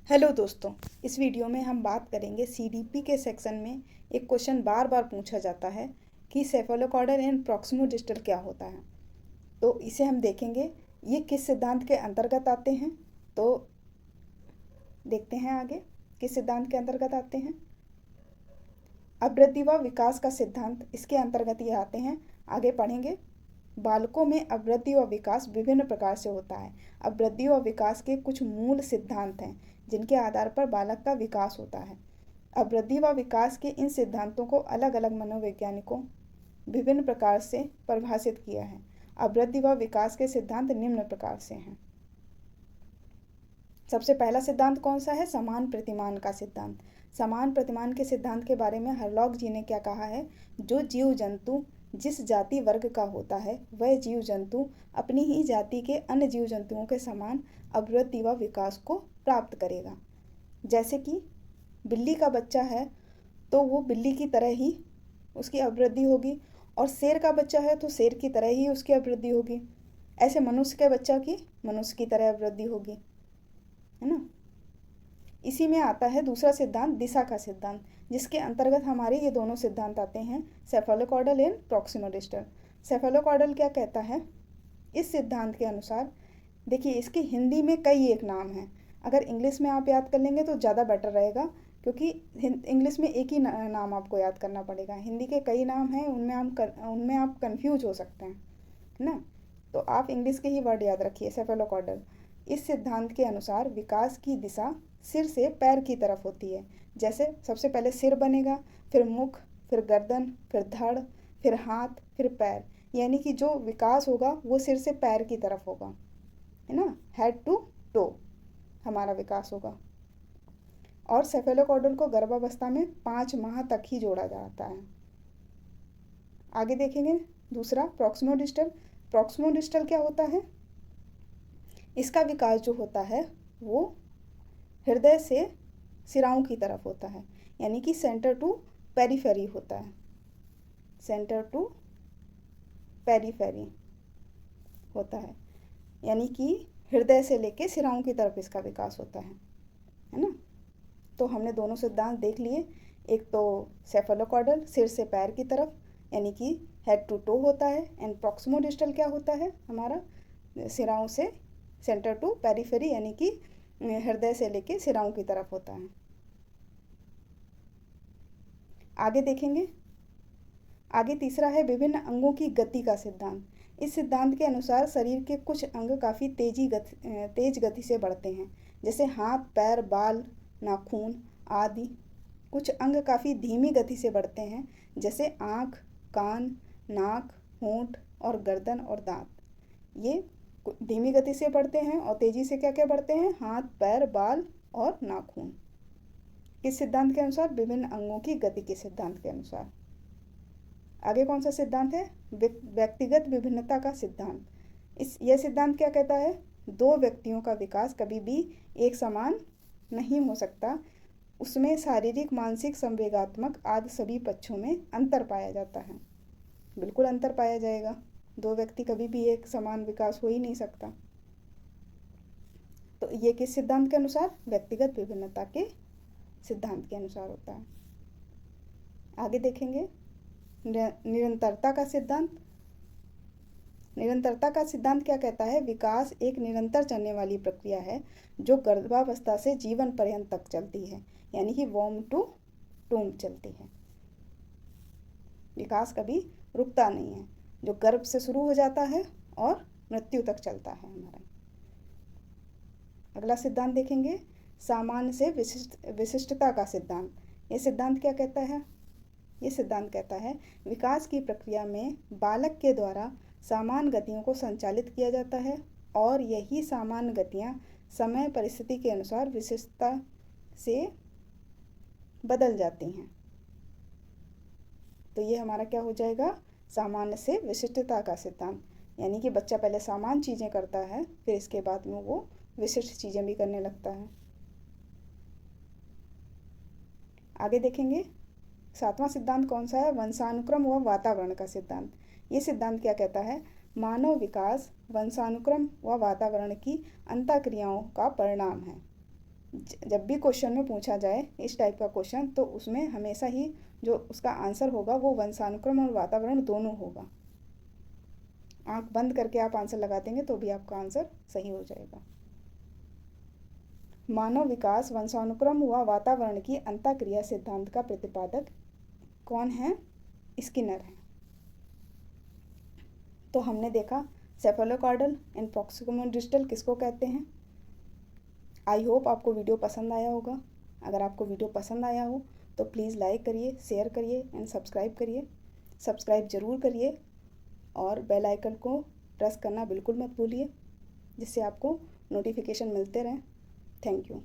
Hello दोस्तों, इस video में हम बात करेंगे सीडीपी के सेक्शन में एक क्वेश्चन बार बार पूछा जाता है कि सेफेलोकॉडल एंड प्रॉक्सिमोडिस्टल क्या होता है। तो इसे हम देखेंगे ये किस सिद्धांत के अंतर्गत आते हैं। तो देखते हैं आगे किस सिद्धांत के अंतर्गत आते हैं। अवृद्धि व विकास का सिद्धांत, इसके अंतर्गत ये आते हैं। आगे पढ़ेंगे। बालकों में अवृद्धि व विकास विभिन्न प्रकार से होता है। अवृद्धि व विकास के कुछ मूल सिद्धांत हैं जिनके आधार पर बालक का विकास होता है। अवृद्धि व विकास के इन सिद्धांतों को अलग अलग मनोवैज्ञानिकों विभिन्न प्रकार से परिभाषित किया है। अवृद्धि व विकास के सिद्धांत निम्न प्रकार से हैं। सबसे पहला सिद्धांत कौन सा है? समान प्रतिमान का सिद्धांत। समान प्रतिमान के सिद्धांत के बारे में हरलॉक जी ने क्या कहा है? जो जीव जंतु जिस जाति वर्ग का होता है वह जीव जंतु अपनी ही जाति के अन्य जीव जंतुओं के समान अवृद्धि व विकास को प्राप्त करेगा। जैसे कि बिल्ली का बच्चा है तो वो बिल्ली की तरह ही उसकी अवृद्धि होगी, और शेर का बच्चा है तो शेर की तरह ही उसकी अवृद्धि होगी। ऐसे मनुष्य के बच्चा की मनुष्य की तरह अवृद्धि होगी, है ना। इसी में आता है दूसरा सिद्धांत, दिशा का सिद्धांत, जिसके अंतर्गत हमारे ये दोनों सिद्धांत आते हैं, सेफेलोकॉडल एंड प्रॉक्सिमोडिस्टल। सेफेलोकॉडल क्या कहता है? इस सिद्धांत के अनुसार, देखिए इसके हिंदी में कई एक नाम हैं। अगर इंग्लिश में आप याद कर लेंगे तो ज़्यादा बेटर रहेगा, क्योंकि इंग्लिश में एक ही नाम आपको याद करना पड़ेगा। हिंदी के कई नाम हैं, उनमें आप कंफ्यूज हो सकते हैं, है ना। तो आप इंग्लिश के ही वर्ड याद रखिए, सेफेलोकॉडल। इस सिद्धांत के अनुसार विकास की दिशा सिर से पैर की तरफ होती है। जैसे सबसे पहले सिर बनेगा, फिर मुख, फिर गर्दन, फिर धड़, फिर हाथ, फिर पैर। यानी कि जो विकास होगा वो सिर से पैर की तरफ होगा, है ना। हेड टू टो हमारा विकास होगा। और सेफेलोकॉडल को गर्भावस्था में 5 माह तक ही जोड़ा जाता है। आगे देखेंगे दूसरा, प्रॉक्सिमोडिस्टल। प्रॉक्सिमोडिस्टल क्या होता है? इसका विकास जो होता है वो हृदय से सिराओं की तरफ होता है, यानी कि सेंटर टू पेरीफेरी होता है। सेंटर टू पेरीफेरी होता है, यानी कि हृदय से लेके सिराओं की तरफ इसका विकास होता है ना। तो हमने दोनों सिद्धांत देख लिए। एक तो सेफेलोकॉडल सिर से पैर की तरफ, यानी कि हेड टू टो होता है। एंड प्रॉक्सिमोडिस्टल क्या होता है? हमारा सिराओं से सेंटर टू पेरीफेरी, यानी कि हृदय से लेके सिराओं की तरफ होता है। आगे देखेंगे। आगे तीसरा है विभिन्न अंगों की गति का सिद्धांत। इस सिद्धांत के अनुसार शरीर के कुछ अंग काफ़ी तेज गति से बढ़ते हैं, जैसे हाथ, पैर, बाल, नाखून आदि। कुछ अंग काफ़ी धीमी गति से बढ़ते हैं, जैसे आँख, कान, नाक, होंठ और गर्दन और दांत। ये धीमी गति से बढ़ते हैं, और तेजी से क्या क्या बढ़ते हैं? हाथ, पैर, बाल और नाखून। किस सिद्धांत के अनुसार? विभिन्न अंगों की गति के सिद्धांत के अनुसार। आगे कौन सा सिद्धांत है? व्यक्तिगत विभिन्नता का सिद्धांत। यह सिद्धांत क्या कहता है? दो व्यक्तियों का विकास कभी भी एक समान नहीं हो सकता। उसमें शारीरिक, मानसिक, संवेगात्मक आदि सभी पक्षों में अंतर पाया जाता है। बिल्कुल अंतर पाया जाएगा। दो व्यक्ति कभी भी एक समान विकास हो ही नहीं सकता। तो ये किस सिद्धांत के अनुसार? व्यक्तिगत विभिन्नता के सिद्धांत के अनुसार होता है। आगे देखेंगे निरंतरता का सिद्धांत। निरंतरता का सिद्धांत क्या कहता है? विकास एक निरंतर चलने वाली प्रक्रिया है जो गर्भावस्था से जीवन पर्यंत तक चलती है, यानी कि वॉर्म टू टूम चलती है। विकास कभी रुकता नहीं है, जो गर्भ से शुरू हो जाता है और मृत्यु तक चलता है हमारा। अगला सिद्धांत देखेंगे, सामान्य से विशिष्टता का सिद्धांत। ये सिद्धांत क्या कहता है? ये सिद्धांत कहता है विकास की प्रक्रिया में बालक के द्वारा समान गतियों को संचालित किया जाता है, और यही सामान्य गतियाँ समय परिस्थिति के अनुसार विशिष्टता से बदल जाती हैं। तो ये हमारा क्या हो जाएगा? सामान्य से विशिष्टता का सिद्धांत। यानी कि बच्चा पहले सामान्य चीज़ें करता है, फिर इसके बाद में वो विशिष्ट चीज़ें भी करने लगता है। आगे देखेंगे सातवां सिद्धांत कौन सा है? वंशानुक्रम व वातावरण का सिद्धांत। ये सिद्धांत क्या कहता है? मानव विकास वंशानुक्रम व वातावरण की अंतःक्रियाओं का परिणाम है। जब भी क्वेश्चन में पूछा जाए इस टाइप का क्वेश्चन, तो उसमें हमेशा ही जो उसका आंसर होगा वो वंशानुक्रम और वातावरण दोनों होगा। आंख बंद करके आप आंसर लगा देंगे तो भी आपका आंसर सही हो जाएगा। मानव विकास वंशानुक्रम व वातावरण की अंतःक्रिया सिद्धांत का प्रतिपादक कौन है? स्किनर है। तो हमने देखा सेफेलोकॉर्डल एंड प्रॉक्सिमल डिस्टल किसको कहते हैं। आई होप आपको वीडियो पसंद आया होगा। अगर आपको वीडियो पसंद आया हो तो प्लीज़ लाइक करिए, शेयर करिए एंड सब्सक्राइब करिए। सब्सक्राइब ज़रूर करिए और बेल आइकन को प्रेस करना बिल्कुल मत भूलिए, जिससे आपको नोटिफिकेशन मिलते रहें। Thank you.